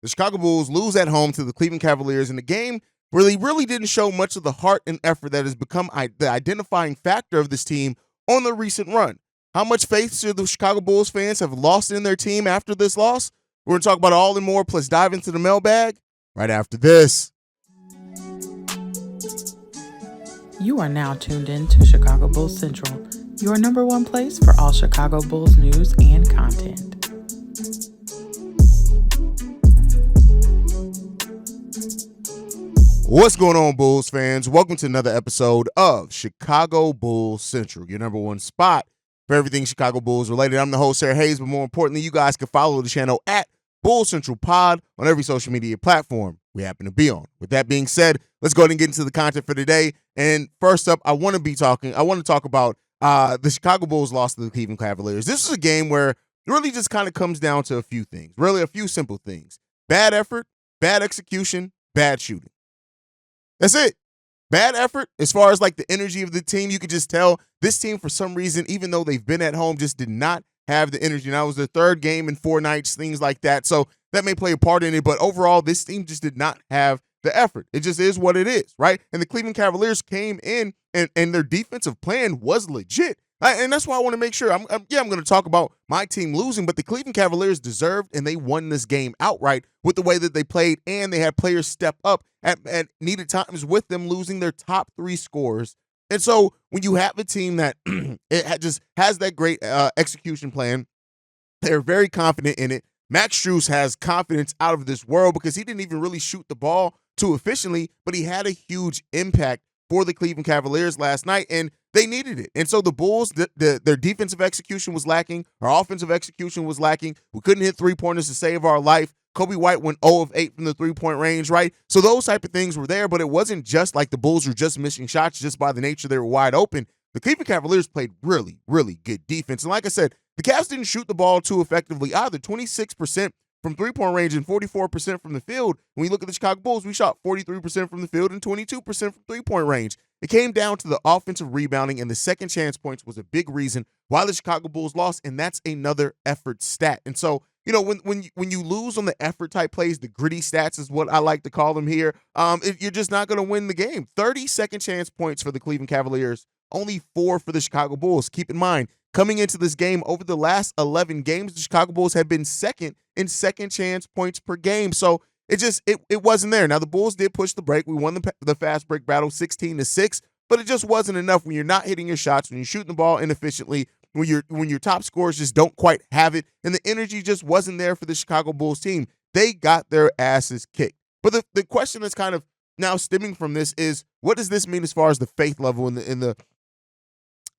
The Chicago Bulls lose at home to the Cleveland Cavaliers in a game where they really didn't show much of the heart and effort that has become the identifying factor of this team on the recent run. How much faith should the Chicago Bulls fans have lost in their team after this loss? We're going to talk about all and more, plus dive into the mailbag right after this. You are now tuned in to Chicago Bulls Central, your number one place for all Chicago Bulls news and content. What's going on, Bulls fans? Welcome to another episode of Chicago Bulls Central, your number one spot for everything Chicago Bulls related. I'm the host, Sarah Hayes, but more importantly, you guys can follow the channel at Bulls Central Pod on every social media platform we happen to be on. With that being said, let's go ahead and get into the content for today. And first up, I want to talk about the Chicago Bulls loss to the Cleveland Cavaliers. This is a game where it really just kind of comes down to a few things, really a few simple things. Bad effort, bad execution, bad shooting. That's it. Bad effort. As far as like the energy of the team, you could just tell this team, for some reason, even though they've been at home, just did not have the energy. Now, it was their third game in 4 nights, things like that. So that may play a part in it. But overall, this team just did not have the effort. It just is what it is, right? And the Cleveland Cavaliers came in and their defensive plan was legit. And that's why I want to make sure. I'm going to talk about my team losing, but the Cleveland Cavaliers deserved and they won this game outright with the way that they played, and they had players step up at needed times with them losing their top 3 scorers. And so when you have a team that just has that great execution plan, they're very confident in it. Max Strus has confidence out of this world because he didn't even really shoot the ball too efficiently, but he had a huge impact for the Cleveland Cavaliers last night, and they needed it. And so the Bulls, their defensive execution was lacking. Our offensive execution was lacking. We couldn't hit three-pointers to save our life. Kobe White went 0 of 8 from the three-point range, right? So those type of things were there, but it wasn't just like the Bulls were just missing shots just by the nature they were wide open. The Cleveland Cavaliers played really, really good defense. And like I said, the Cavs didn't shoot the ball too effectively either. 26% from three-point range and 44% from the field. When you look at the Chicago Bulls, we shot 43% from the field and 22% from three-point range. It came down to the offensive rebounding, and the second chance points was a big reason why the Chicago Bulls lost, and that's another effort stat. And so, you know, when you lose on the effort type plays, the gritty stats is what I like to call them here, you're just not going to win the game. 30 second chance points for the Cleveland Cavaliers, only 4 for the Chicago Bulls. Keep in mind, coming into this game, over the last 11 games, the Chicago Bulls have been second in second chance points per game. So it wasn't there. Now, the Bulls did push the break. We won the fast break battle 16-6, but it just wasn't enough when you're not hitting your shots, when you're shooting the ball inefficiently, when your top scorers just don't quite have it, and the energy just wasn't there for the Chicago Bulls team. They got their asses kicked. But the question that's kind of now stemming from this is, what does this mean as far as the faith level in the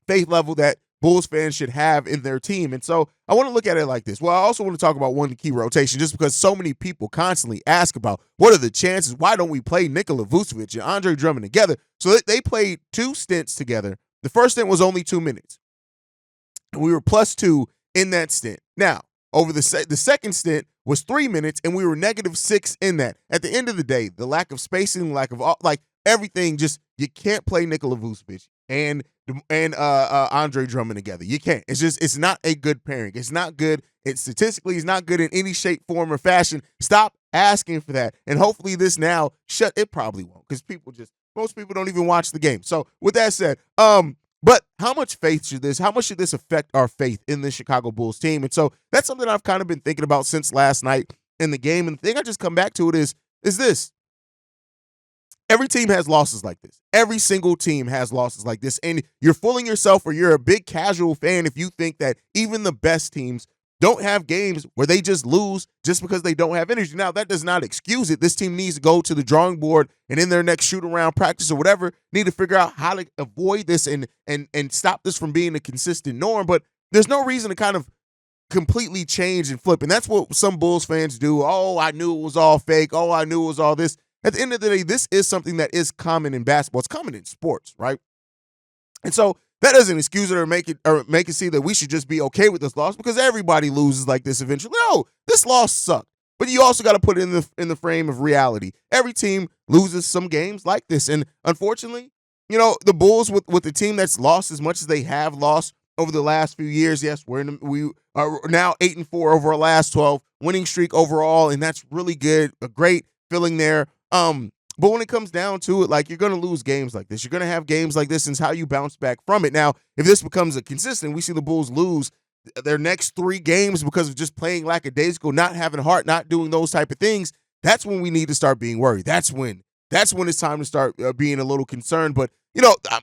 faith level that Bulls fans should have in their team? And so I want to look at it like this. Well, I also want to talk about one key rotation, just because so many people constantly ask about what are the chances, why don't we play Nikola Vucevic and Andre Drummond together? So they played 2 stints together. The first stint was only 2 minutes. And we were +2 in that stint. Now, over the second stint was 3 minutes, and we were -6 in that. At the end of the day, the lack of spacing, lack of everything, just you can't play Nikola Vucevic and Andre Drummond together. You can't. It's not a good pairing. It's not good. Statistically, it's not good in any shape, form, or fashion. Stop asking for that. And hopefully this now it probably won't, because most people don't even watch the game. So with that said, but how much should this affect our faith in the Chicago Bulls team? And so that's something I've kind of been thinking about since last night in the game. And the thing I just come back to it is this. Every team has losses like this. Every single team has losses like this. And you're fooling yourself, or you're a big casual fan if you think that even the best teams don't have games where they just lose just because they don't have energy. Now, that does not excuse it. This team needs to go to the drawing board, and in their next shoot-around practice or whatever, need to figure out how to avoid this and stop this from being a consistent norm. But there's no reason to kind of completely change and flip. And that's what some Bulls fans do. Oh, I knew it was all fake. Oh, I knew it was all this. At the end of the day, this is something that is common in basketball. It's common in sports, right? And so that doesn't excuse it or make it see that we should just be okay with this loss, because everybody loses like this eventually. No, this loss sucked. But you also got to put it in the frame of reality. Every team loses some games like this. And unfortunately, you know, the Bulls with the team that's lost as much as they have lost, over the last few years. Yes, we are now 8-4 over our last 12, winning streak overall, and that's really good. A great feeling there. But when it comes down to it, like, you're going to lose games like this. You're going to have games like this, and it's how you bounce back from it. Now, if this becomes a consistent, we see the Bulls lose their next 3 games because of just playing lackadaisical, not having heart, not doing those type of things. That's when we need to start being worried. That's when it's time to start being a little concerned. But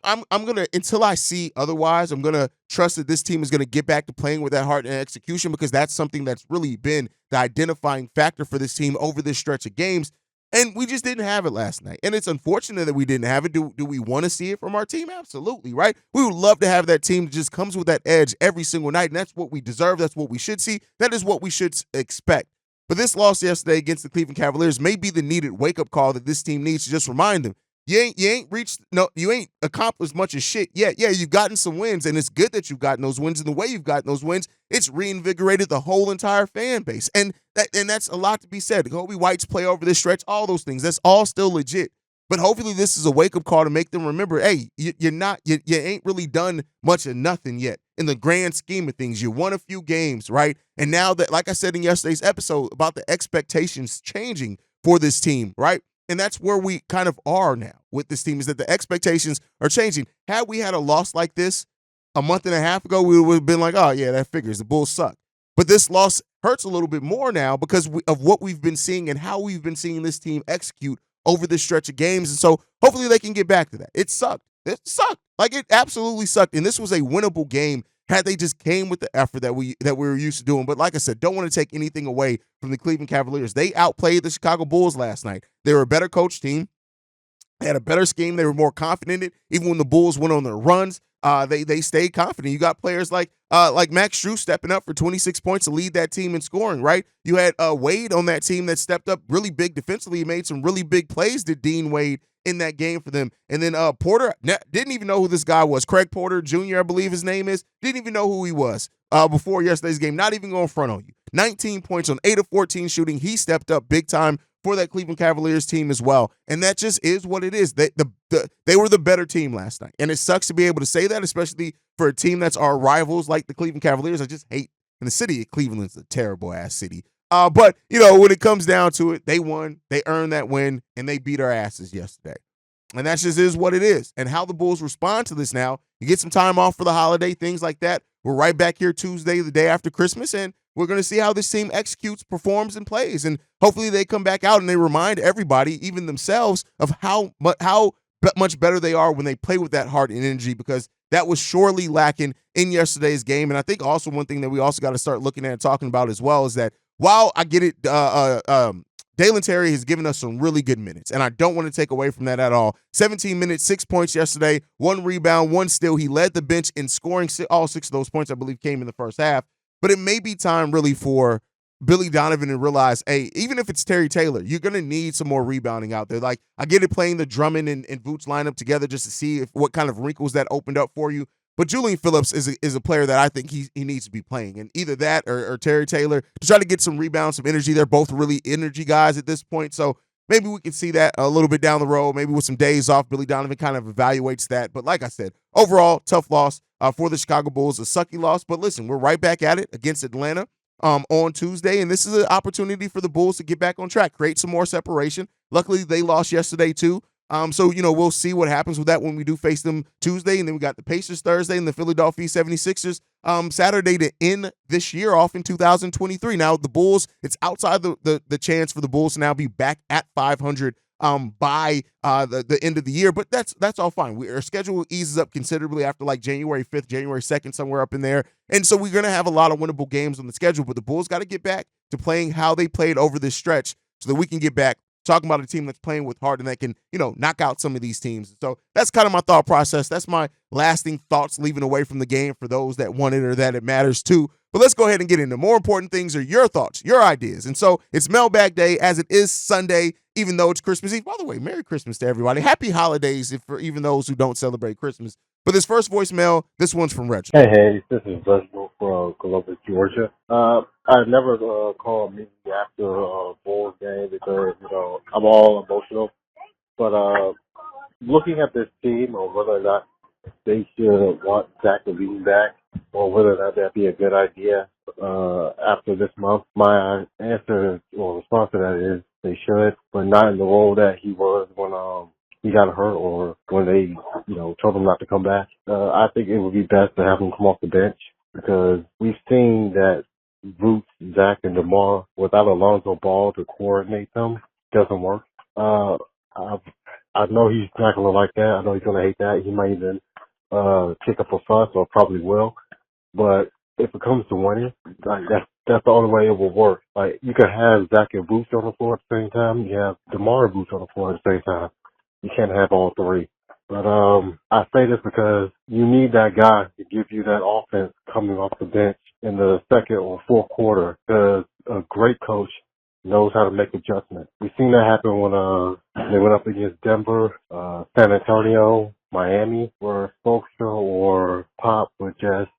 I'm gonna, until I see otherwise, I'm gonna trust that this team is gonna get back to playing with that heart and execution, because that's something that's really been the identifying factor for this team over this stretch of games. And we just didn't have it last night. And it's unfortunate that we didn't have it. Do we want to see it from our team? Absolutely, right? We would love to have that team that just comes with that edge every single night. And that's what we deserve. That's what we should see. That is what we should expect. But this loss yesterday against the Cleveland Cavaliers may be the needed wake-up call that this team needs to just remind them. You ain't accomplished much of shit yet. Yeah, you've gotten some wins, and it's good that you've gotten those wins. And the way you've gotten those wins, it's reinvigorated the whole entire fan base. And that's a lot to be said. Kobe White's play over this stretch, all those things, that's all still legit. But hopefully this is a wake-up call to make them remember, hey, you ain't really done much of nothing yet in the grand scheme of things. You won a few games, right? And now that, like I said in yesterday's episode, about the expectations changing for this team, right? And that's where we kind of are now with this team, is that the expectations are changing. Had we had a loss like this a month and a half ago, we would have been like, oh, yeah, that figures. The Bulls suck. But this loss hurts a little bit more now because of what we've been seeing and how we've been seeing this team execute over this stretch of games. And so hopefully they can get back to that. It sucked. It sucked. Like, it absolutely sucked. And this was a winnable game had they just came with the effort that we were used to doing. But like I said, don't want to take anything away from the Cleveland Cavaliers. They outplayed the Chicago Bulls last night. They were a better coach team. They had a better scheme. They were more confident in it. Even when the Bulls went on their runs, they stayed confident. You got players like Max Strus stepping up for 26 points to lead that team in scoring, right? You had Wade on that team that stepped up really big defensively. He made some really big plays to Dean Wade in that game for them. And then Porter, didn't even know who this guy was. Craig Porter Jr., I believe his name is. Didn't even know who he was before yesterday's game. Not even going front on you. 19 points on 8 of 14 shooting. He stepped up big time for that Cleveland Cavaliers team as well. And that just is what it is. They were the better team last night. And it sucks to be able to say that, especially for a team that's our rivals like the Cleveland Cavaliers. I just hate, and the city of Cleveland's a terrible-ass city. But, when it comes down to it, they won, they earned that win, and they beat our asses yesterday. And that just is what it is. And how the Bulls respond to this now, you get some time off for the holiday, things like that. We're right back here Tuesday, the day after Christmas, and we're going to see how this team executes, performs, and plays. And hopefully they come back out and they remind everybody, even themselves, of how much better they are when they play with that heart and energy, because that was surely lacking in yesterday's game. And I think also one thing that we also got to start looking at and talking about as well is that while I get it, Dalen Terry has given us some really good minutes, and I don't want to take away from that at all. 17 minutes, 6 points yesterday, 1 rebound, 1 steal. He led the bench in scoring. All 6 of those points, I believe, came in the first half. But it may be time really for Billy Donovan to realize, hey, even if it's Terry Taylor, you're going to need some more rebounding out there. Like, I get it playing the Drummond and Vooch lineup together just to see what kind of wrinkles that opened up for you. But Julian Phillips is a player that I think he needs to be playing. And either that or Terry Taylor to try to get some rebounds, some energy. They're both really energy guys at this point. So maybe we can see that a little bit down the road. Maybe with some days off, Billy Donovan kind of evaluates that. But like I said, overall, tough loss for the Chicago Bulls, a sucky loss. But listen, we're right back at it against Atlanta on Tuesday. And this is an opportunity for the Bulls to get back on track, create some more separation. Luckily, they lost yesterday too. So, we'll see what happens with that when we do face them Tuesday. And then we got the Pacers Thursday and the Philadelphia 76ers Saturday to end this year off in 2023. Now, the Bulls, it's outside the chance for the Bulls to now be back at 500 by the end of the year. But that's all fine. Our schedule eases up considerably after like January 5th, January 2nd, somewhere up in there. And so we're going to have a lot of winnable games on the schedule. But the Bulls got to get back to playing how they played over this stretch so that we can get back talking about a team that's playing with heart and that can, knock out some of these teams. So that's kind of my thought process. That's my lasting thoughts leaving away from the game for those that want it or that it matters to. But let's go ahead and get into more important things are your thoughts, your ideas. And so it's Mailbag Day as it is Sunday, even though it's Christmas Eve. By the way, Merry Christmas to everybody. Happy holidays for even those who don't celebrate Christmas. But this first voicemail, this one's from Reginald. Hey, this is Reginald from Columbus, Georgia. I never call immediately after a Bulls game because, I'm all emotional. But looking at this team or whether or not they should want Zach LaVine back, or whether or not that'd be a good idea after this month. My answer or response to that is they should, but not in the role that he was when he got hurt or when they told him not to come back. I think it would be best to have him come off the bench because we've seen that Roots, Zach, and DeMar without Alonzo Ball to coordinate them doesn't work. I I know he's not gonna like that. I know he's gonna hate that. He might even kick up a fuss, or probably will. But if it comes to winning, like that's the only way it will work. Like you can have Zach and Boots on the floor at the same time. You have DeMar and Boots on the floor at the same time. You can't have all three. But I say this because you need that guy to give you that offense coming off the bench in the second or fourth quarter. Because a great coach knows how to make adjustments. We've seen that happen when they went up against Denver, San Antonio, Miami, where Spoelstra or Pop would just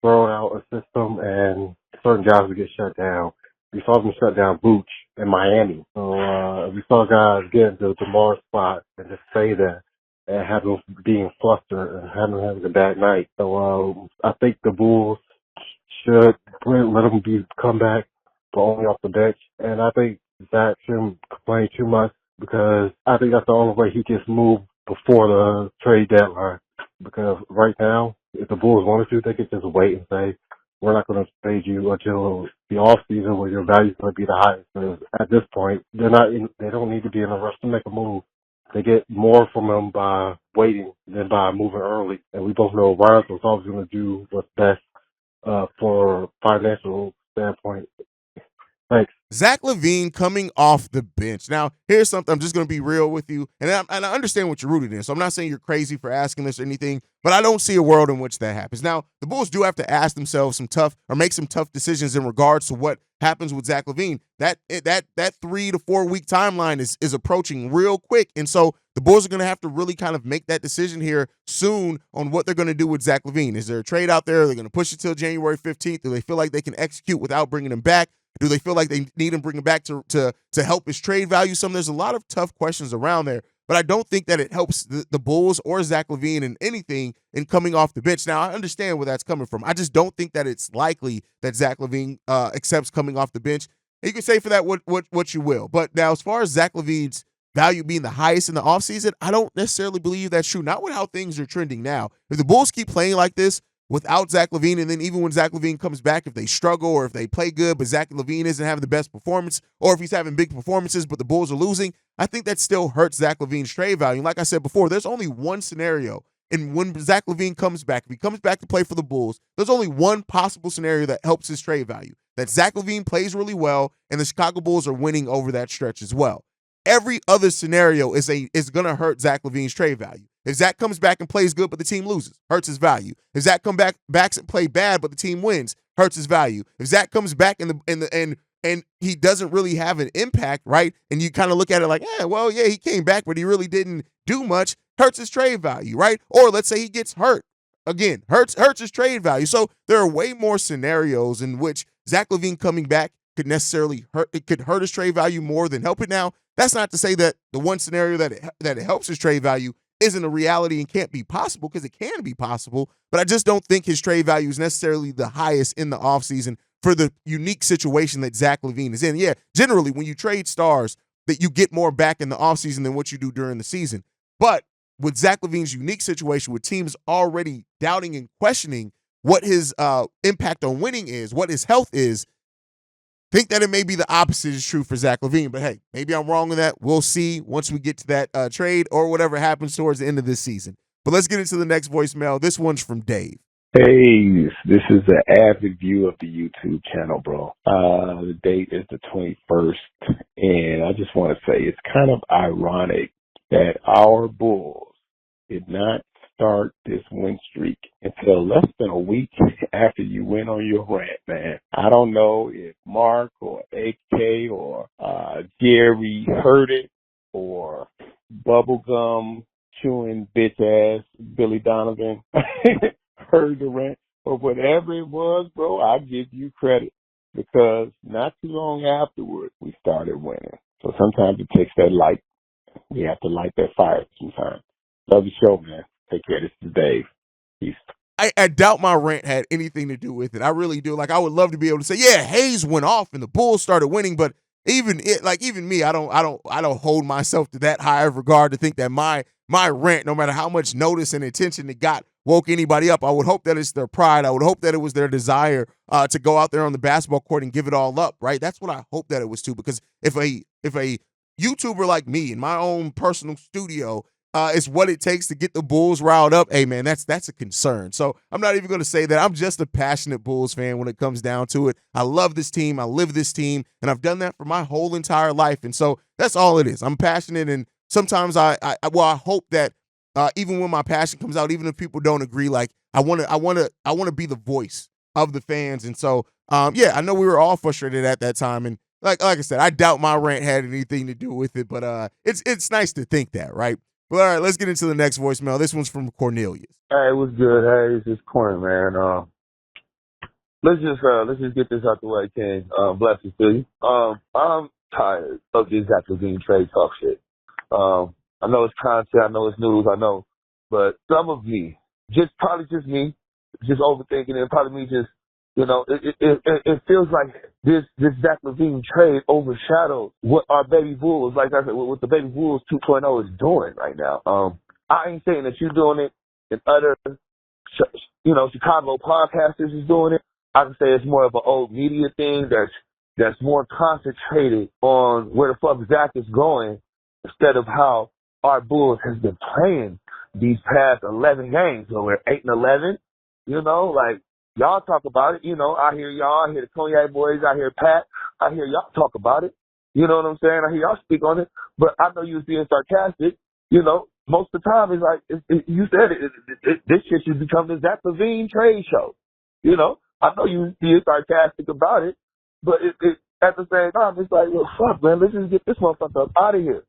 throw out a system and certain guys would get shut down. We saw them shut down Booch in Miami. So we saw guys get into the DeMar spot and just say that and have them being flustered and having a bad night. So I think the Bulls should let them come back, but only off the bench. And I think Zach shouldn't complain too much because I think that's the only way he gets moved before the trade deadline. Because right now, if the Bulls wanted to, they could just wait and say, we're not going to trade you until the off season where your value is going to be the highest. Because at this point, they don't need to be in a rush to make a move. They get more from them by waiting than by moving early. And we both know Ryan was always going to do what's best for financial standpoint. Thanks. Zach LaVine coming off the bench. Now, here's something. I'm just going to be real with you. And I understand what you're rooted in. So I'm not saying you're crazy for asking this or anything, but I don't see a world in which that happens. Now, the Bulls do have to ask themselves make some tough decisions in regards to what happens with Zach LaVine. That 3 to 4 week timeline is approaching real quick. And so the Bulls are going to have to really kind of make that decision here soon on what they're going to do with Zach LaVine. Is there a trade out there? Are they going to push it till January 15th? Do they feel like they can execute without bringing him back? Do they feel like they need him bring him back to help his trade value? There's a lot of tough questions around there, but I don't think that it helps the Bulls or Zach LaVine in anything in coming off the bench. Now, I understand where that's coming from. I just don't think that it's likely that Zach LaVine accepts coming off the bench. And you can say for that what you will. But now, as far as Zach LaVine's value being the highest in the offseason, I don't necessarily believe that's true. Not with how things are trending now. If the Bulls keep playing like this, without Zach LaVine, and then even when Zach LaVine comes back, if they struggle or if they play good, but Zach LaVine isn't having the best performance, or if he's having big performances, but the Bulls are losing, I think that still hurts Zach LaVine's trade value. And like I said before, there's only one scenario. And when Zach LaVine comes back, if he comes back to play for the Bulls, there's only one possible scenario that helps his trade value. That Zach LaVine plays really well, and the Chicago Bulls are winning over that stretch as well. Every other scenario is going to hurt Zach LaVine's trade value. If Zach comes back and plays good, but the team loses, hurts his value. If Zach comes back and play bad, but the team wins, hurts his value. If Zach comes back and he doesn't really have an impact, right? And you kind of look at it like, he came back, but he really didn't do much, hurts his trade value, right? Or let's say he gets hurt. Again, hurts his trade value. So there are way more scenarios in which Zach LaVine coming back could necessarily hurt his trade value more than help it. Now, that's not to say that the one scenario that it helps his trade value isn't a reality and can't be possible, because it can be possible, but I just don't think his trade value is necessarily the highest in the offseason for the unique situation that Zach LaVine is in. Yeah, generally when you trade stars, that you get more back in the offseason than what you do during the season. But with Zach LaVine's unique situation, with teams already doubting and questioning what his impact on winning is, what his health is, think that it may be the opposite is true for Zach LaVine. But hey, maybe I'm wrong on that. We'll see once we get to that trade or whatever happens towards the end of this season. But let's get into the next voicemail. This one's from Dave. Hey, this is an avid view of the YouTube channel, bro. The date is the 21st, and I just want to say it's kind of ironic that our Bulls did not start this win streak until less than a week after you went on your rant, man. I don't know if Mark or AK or Jerry heard it, or bubblegum chewing bitch ass Billy Donovan heard the rant, but whatever it was, bro, I give you credit, because not too long afterwards we started winning. So sometimes it takes that light. We have to light that fire sometimes. Love the show, man. Take care. This is Dave. Peace. I doubt my rant had anything to do with it. I really do. Like, I would love to be able to say, yeah, Hayes went off and the Bulls started winning, but even me, I don't hold myself to that high of regard to think that my rant, no matter how much notice and attention it got, woke anybody up. I would hope that it's their pride. I would hope that it was their desire to go out there on the basketball court and give it all up, right? That's what I hope that it was too, because if a YouTuber like me in my own personal studio is what it takes to get the Bulls riled up, hey, man, that's a concern. So I'm not even going to say that. I'm just a passionate Bulls fan when it comes down to it. I love this team. I live this team, and I've done that for my whole entire life. And so that's all it is. I'm passionate, and sometimes I hope that even when my passion comes out, even if people don't agree, like I want to be the voice of the fans. And so, yeah, I know we were all frustrated at that time, and like I said, I doubt my rant had anything to do with it, but it's nice to think that, right? Well, all right, let's get into the next voicemail. This one's from Cornelius. Hey, what's good? Hey, this is Corn, man. Let's just get this out the way, King. Blessings to you. I'm tired of this Zach LaVine trade talk shit. I know it's content, I know it's news, I know, but some of me, probably just me, just overthinking it. Probably me just, it feels like this Zach LaVine trade overshadows what our baby Bulls, like I said, what the baby Bulls 2.0 is doing right now. I ain't saying that you're doing it and other, Chicago podcasters is doing it. I can say it's more of an old media thing that's more concentrated on where the fuck Zach is going instead of how our Bulls has been playing these past 11 games. So we're 8-11, like, y'all talk about it, I hear y'all, I hear the Cognac boys, I hear Pat, I hear y'all talk about it, you know what I'm saying? I hear y'all speak on it, but I know you was being sarcastic, most of the time it's like, you said it, this shit should become the Zach LaVine trade show, I know you was being sarcastic about it, but at the same time, it's like, well, fuck, man, let's just get this motherfucker up out of here.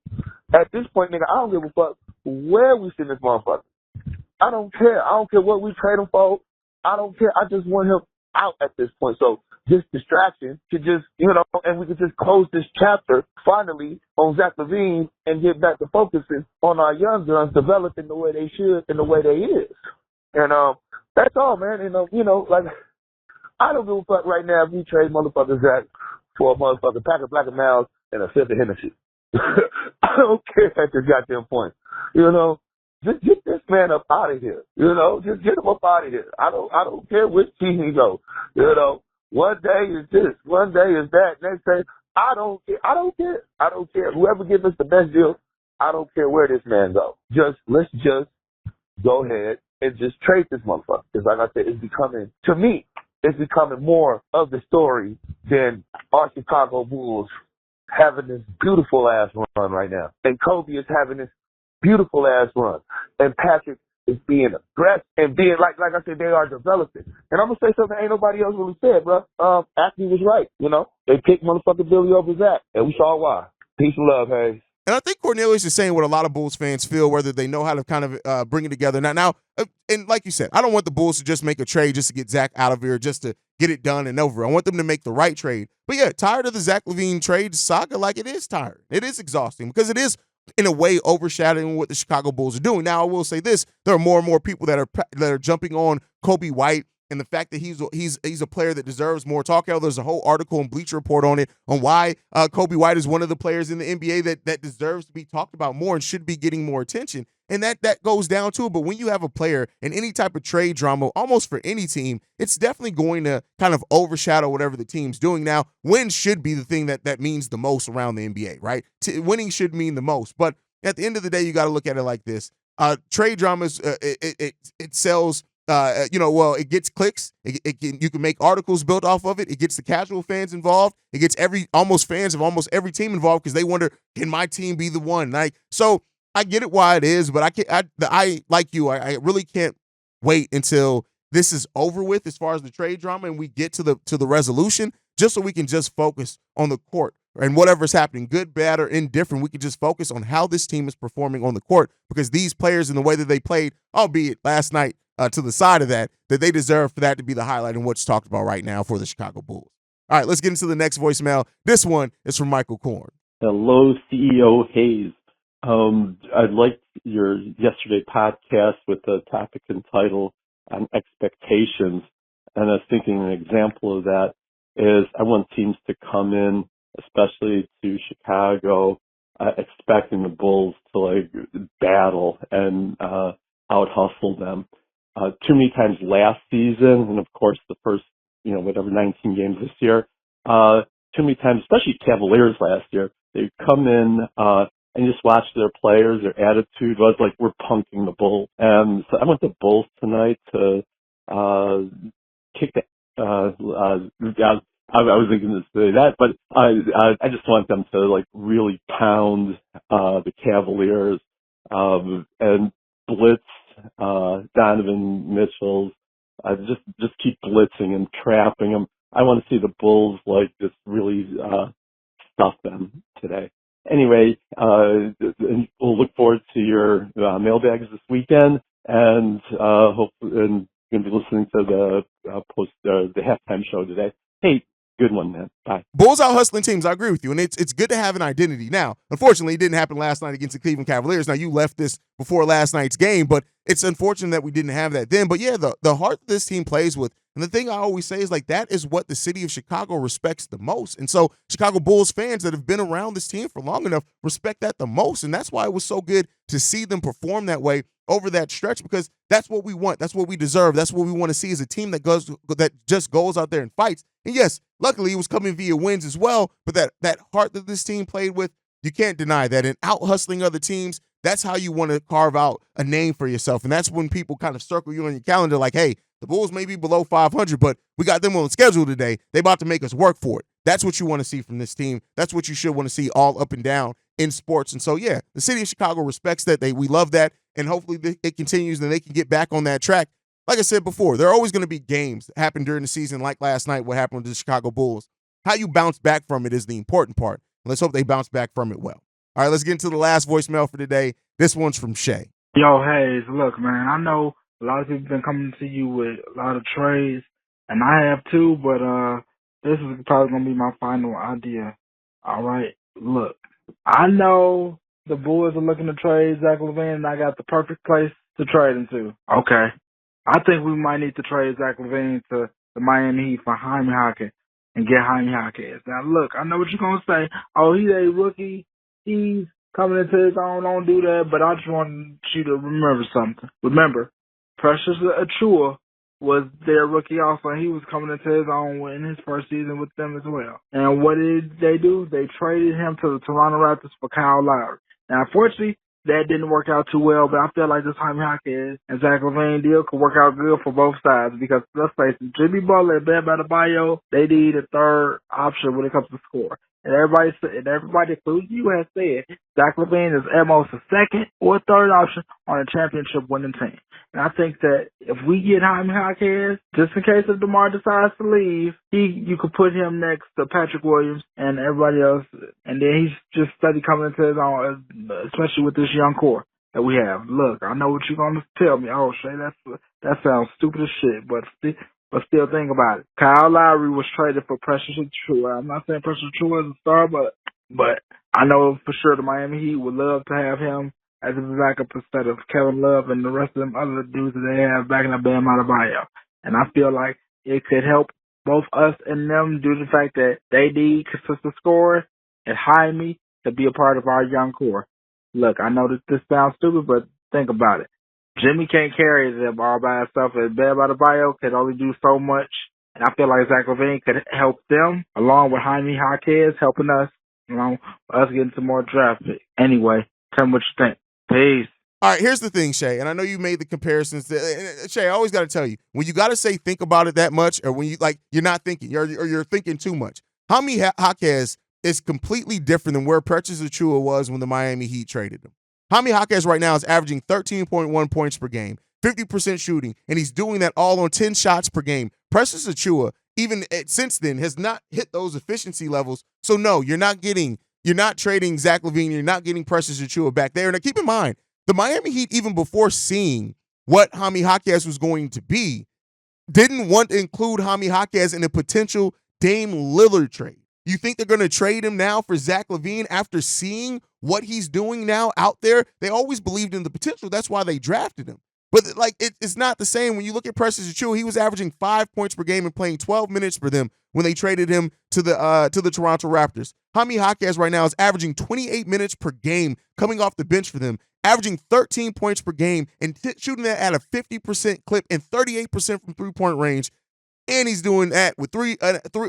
At this point, nigga, I don't give a fuck where we send this motherfucker. I don't care. I don't care what we trade him for. I don't care. I just want him out at this point. So this distraction could just, and we could just close this chapter finally on Zach LaVine and get back to focusing on our young guns developing the way they should and the way they is. And that's all, man. And like, I don't give a fuck right now if we trade motherfucker Zach for a motherfucking pack of Black and Mouse and a fifth of Hennessy. I don't care at this goddamn point. Just get this man up out of here. Just get him up out of here. I don't care which team he goes. One day is this, one day is that, next day, I don't care. I don't care. Whoever gives us the best deal, I don't care where this man goes. Let's just go ahead and just trade this motherfucker. Because like I said, to me, it's becoming more of the story than our Chicago Bulls having this beautiful ass run right now. And Kobe is having this beautiful ass run. And Patrick is being aggressive and being like I said, they are developing. And I'm gonna say something ain't nobody else really said, bro. Acme was right, They picked motherfucking Billy over Zach. And we saw why. Peace and love, hey. And I think Cornelius is saying what a lot of Bulls fans feel, whether they know how to kind of bring it together. Now, and like you said, I don't want the Bulls to just make a trade just to get Zach out of here, just to get it done and over. I want them to make the right trade. But yeah, tired of the Zach LaVine trade saga, like it is tired. It is exhausting because it is, in a way, overshadowing what the Chicago Bulls are doing. Now, I will say this: there are more and more people that are jumping on Kobe White and the fact that he's a player that deserves more talk. There's a whole article in Bleacher Report on it, on why Kobe White is one of the players in the NBA that deserves to be talked about more and should be getting more attention. And that goes down to it. But when you have a player in any type of trade drama, almost for any team, it's definitely going to kind of overshadow whatever the team's doing. Now, win should be the thing that means the most around the NBA, right? Winning should mean the most. But at the end of the day, you got to look at it like this. Trade dramas, it sells. It gets clicks. You can make articles built off of it. It gets the casual fans involved. It gets almost fans of almost every team involved because they wonder, can my team be the one? So I get it why it is, but I like you. I really can't wait until this is over with as far as the trade drama and we get to the resolution, just so we can just focus on the court and whatever's happening, good, bad, or indifferent. We can just focus on how this team is performing on the court, because these players and the way that they played, albeit last night, to the side of that they deserve for that to be the highlight in what's talked about right now for the Chicago Bulls. All right, let's get into the next voicemail. This one is from Michael Korn. Hello, CEO Hayes. I liked your yesterday podcast with the topic and title on expectations. And I was thinking an example of that is I want teams to come in, especially to Chicago, expecting the Bulls to like battle and out hustle them. Too many times last season, and of course the first, 19 games this year, too many times, especially Cavaliers last year, they come in, and just watch their players, their attitude was like, we're punking the Bulls. And so I want the Bulls tonight to kick the, I was thinking to say that, but I just want them to like really pound the Cavaliers and blitz Donovan Mitchell. Just keep blitzing and trapping them. I want to see the Bulls like just really stuff them today. Anyway, we'll look forward to your mailbags this weekend, and hope and going to be listening to the the halftime show today. Hey, good one, man. Bye. Bulls out hustling teams. I agree with you, and it's good to have an identity. Now, unfortunately, it didn't happen last night against the Cleveland Cavaliers. Now, you left this before last night's game, but it's unfortunate that we didn't have that then. But yeah, the heart that this team plays with, and the thing I always say is like that is what the city of Chicago respects the most. And so Chicago Bulls fans that have been around this team for long enough respect that the most, and that's why it was so good to see them perform that way over that stretch, because that's what we want. That's what we deserve. That's what we want to see as a team that just goes out there and fights. And yes, luckily it was coming via wins as well, but that heart that this team played with, you can't deny that. And out hustling other teams, that's how you want to carve out a name for yourself. And that's when people kind of circle you on your calendar like, hey, the Bulls may be below 500, but we got them on the schedule today. They about to make us work for it. That's what you want to see from this team. That's what you should want to see all up and down in sports. And so, yeah, the city of Chicago respects that. We love that. And hopefully it continues and they can get back on that track. Like I said before, there are always going to be games that happen during the season, like last night, what happened with the Chicago Bulls. How you bounce back from it is the important part. Let's hope they bounce back from it well. All right, let's get into the last voicemail for today. This one's from Shay. Yo, Hayes, look, man, I know a lot of people been coming to you with a lot of trades, and I have too, but this is probably going to be my final idea. All right, look, I know the Bulls are looking to trade Zach LaVine, and I got the perfect place to trade him to. Okay. I think we might need to trade Zach LaVine to the Miami Heat for Jaime Jaquez and get Jaime Jaquez. Now, look, I know what you're going to say. Oh, he's a rookie. He's coming into his own. Don't do that. But I just want you to remember something. Remember, Precious Achua was their rookie also, and he was coming into his own in his first season with them as well. And what did they do? They traded him to the Toronto Raptors for Kyle Lowry. Now, unfortunately, that didn't work out too well, but I feel like this Jaime Jaquez and Zach LaVine deal could work out good for both sides because, let's face it, Jimmy Butler and Bam Adebayo, they need a third option when it comes to score. And everybody, including you, has said Zach LaVine is at most a second or third option on a championship winning team. And I think that if we get Jaime Jaquez, just in case if DeMar decides to leave, you could put him next to Patrick Williams and everybody else, and then he's just steady coming into his own, especially with this young core that we have. Look, I know what you're going to tell me. Oh, Shay, that sounds stupid as shit, but still think about it. Kyle Lowry was traded for Precious Achua. I'm not saying Precious Achua is a star, but I know for sure the Miami Heat would love to have him as a backup instead of Kevin Love and the rest of them other dudes that they have backing up Bam Adebayo. And I feel like it could help both us and them due to the fact that they need consistent scorers and Jaime to be a part of our young core. Look, I know that this sounds stupid, but think about it. Jimmy can't carry them all by himself, and Bam Adebayo can only do so much. And I feel like Zach LaVine could help them, along with Jaime Jaquez helping us, along with us getting some more draft picks. Anyway, tell me what you think. Peace. All right, here's the thing, Shay, and I know you made the comparisons. Shay, I always got to tell you, when you got to say think about it that much, or when you're not thinking, or you're thinking too much. Jaime Jaquez is completely different than where Precious Achua was when the Miami Heat traded him. Jaime Jaquez right now is averaging 13.1 points per game, 50% shooting, and he's doing that all on 10 shots per game. Precious Achua, even since then, has not hit those efficiency levels. So no, you're not trading Zach LaVine, you're not getting Precious Achua back there. Now keep in mind, the Miami Heat, even before seeing what Jaime Jaquez was going to be, didn't want to include Jaime Jaquez in a potential Dame Lillard trade. You think they're going to trade him now for Zach LaVine after seeing what he's doing now out there, they always believed in the potential. That's why they drafted him. But like it's not the same. When you look at Precious Achiuwa, he was averaging 5 points per game and playing 12 minutes for them when they traded him to the Toronto Raptors. Jaime Jaquez right now is averaging 28 minutes per game coming off the bench for them, averaging 13 points per game and shooting that at a 50% clip and 38% from three-point range. And he's doing that with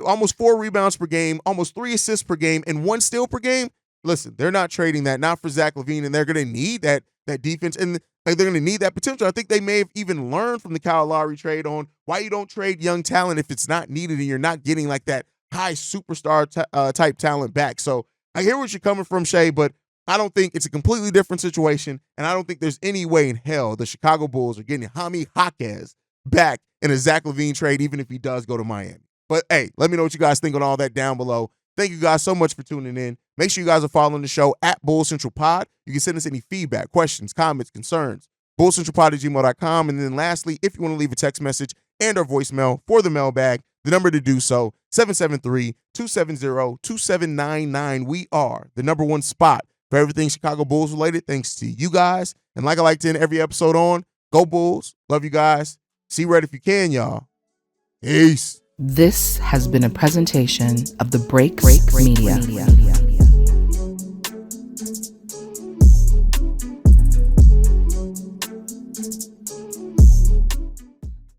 almost 4 rebounds per game, almost 3 assists per game, and 1 steal per game. Listen, they're not trading that, not for Zach LaVine, and they're going to need that defense, and they're going to need that potential. I think they may have even learned from the Kyle Lowry trade on why you don't trade young talent if it's not needed and you're not getting like that high superstar type talent back. So I hear where you're coming from, Shay, but I don't think it's a completely different situation, and I don't think there's any way in hell the Chicago Bulls are getting Jaime Jaquez back in a Zach LaVine trade, even if he does go to Miami. But hey, let me know what you guys think on all that down below. Thank you guys so much for tuning in. Make sure you guys are following the show at Bull Central Pod. You can send us any feedback, questions, comments, concerns, bullcentralpod@gmail.com. And then lastly, if you want to leave a text message and or voicemail for the mailbag, the number to do so, 773-270-2799. We are the #1 spot for everything Chicago Bulls related, thanks to you guys. And like I like to end every episode on, go Bulls. Love you guys. See Red if you can, y'all. Peace. This has been a presentation of the Break Media.